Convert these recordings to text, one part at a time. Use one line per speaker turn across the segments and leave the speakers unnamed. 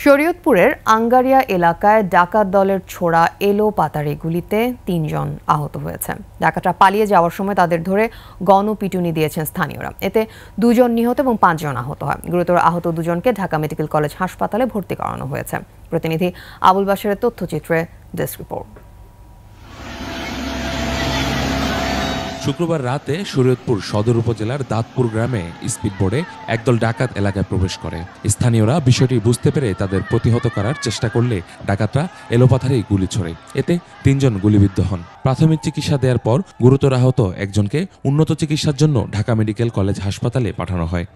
শরীয়তপুরের আঙ্গারিয়া এলাকায় ডাকাত দলের ছোড়া এলো পাতারি গুলিতে ৩ জন আহত হয়েছে। ডাকাতরা পালিয়ে যাওয়ার সময় তাদের ধরে গণপিটুনি দিয়েছেন স্থানীয়রা। এতে 2 জন নিহত এবং 5 জন আহত হয়। গুরুতর আহত 2 জনকে ঢাকা মেডিকেল কলেজ হাসপাতালে ভর্তি করানো হয়েছে। প্রতিনিধি আবুল বাশারের তথ্যচিত্রে ডেস্ক রিপোর্ট।
শুক্রবার রাতে শরীয়তপুর সদর উপজেলার দাঁতপুর গ্রামে স্পিডবোটে একদল ডাকাত এলাকায় প্রবেশ করে। স্থানীয়রা বিষয়টি বুঝতে পেরে তাদের প্রতিহত করার চেষ্টা করলে ডাকাতরা এলোপাথারি গুলি ছোড়ে। এতে 3 জন গুলিবিদ্ধ হন। প্রাথমিক চিকিৎসা দেওয়ার পর গুরুতর আহত একজনকে উন্নত চিকিৎসার জন্য ঢাকা মেডিকেল কলেজ হাসপাতালে পাঠানো হয়।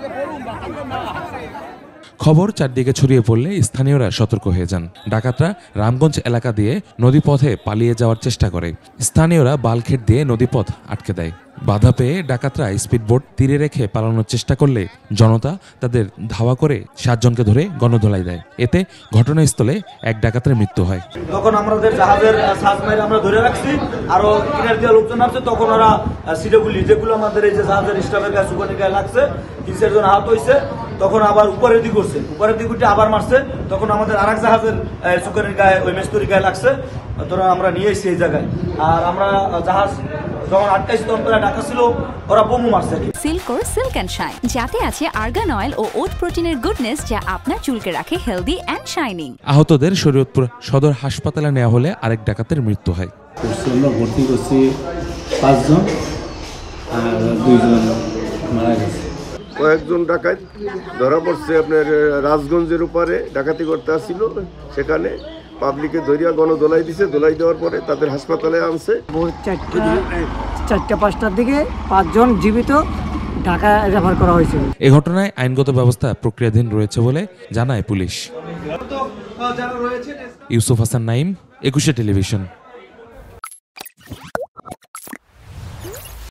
খবর চারদিকে ছড়িয়ে পড়লে স্থানীয়রা সতর্ক হয়ে যান। ডাকাতরা রামগঞ্জ এলাকা দিয়ে নদীপথে পালিয়ে যাওয়ার চেষ্টা করে। স্থানীয়রা বালখেট দিয়ে নদীপথ আটকে দেয়। বাধা পেয়ে ডাকাতরা স্পিডবোট তীরে রেখে পালানোর চেষ্টা করলে জনতা তাদের ধাওয়া করে 7 জনকে ধরে গণধোলাই দেয়। এতে ঘটনাস্থলে এক ডাকাতের মৃত্যু হয়।
তখন আমাদের জাহাজের সাজ মাইরে আমরা ধরে রাখছি, আরো কিনার দিয়ে লোকজন আসছে, তখন ওরা সিটেগুলি যেগুলো আমাদের এই যে জাহাজের স্টাফের গায়ে সুগানের গায়ে লাগছে, 3-4 জন আহত হয়েছে। তখন আবার উপরের দিক করছে, উপরের দিক উঠে আবার মারছে, তখন আমাদের আরেক জাহাজের সুগানের গায়ে ওই মেস্তরির গায়ে লাগছে। তোরা আমরা নিয়ে এসেছি এই জায়গায়। আর আমরা জাহাজ যখন আটকাইছি তখন ডাকা ছিল, ওরা বোমও মারছে।
সিল্কোর সিল্ক অ্যান্ড শাইন, যাতে আছে আর্গান অয়েল ও ওট প্রোটিনের গুডনেস, যা আপনার চুলকে রাখে হেলদি অ্যান্ড শাইনিং।
আহতদের শরীয়তপুর সদর হাসপাতালে নেওয়া হলে আরেক ডাকাতের মৃত্যু হয়।
আমরা ভর্তি করছি 5 জন আর 2 জন মারা গেছে।
কয়েকজন ডাকাত ধরা পড়ছে আপনার রাজগঞ্জের উপরে ডাকাতি করতে আসছিল, সেখানে পাবলিকে ধরিয়া গণদোলাই দিছে। দোলাই দেওয়ার পরে তাদের হাসপাতালে আনছে।
4টা-5টার দিকে 5 জন জীবিত ঢাকা রেফার করা হয়েছিল।
এই ঘটনায় আইনগত ব্যবস্থা প্রক্রিয়াধীন রয়েছে বলে জানায় পুলিশ। ইউসুফ হাসান নাইম, 21 টেলিভিশন।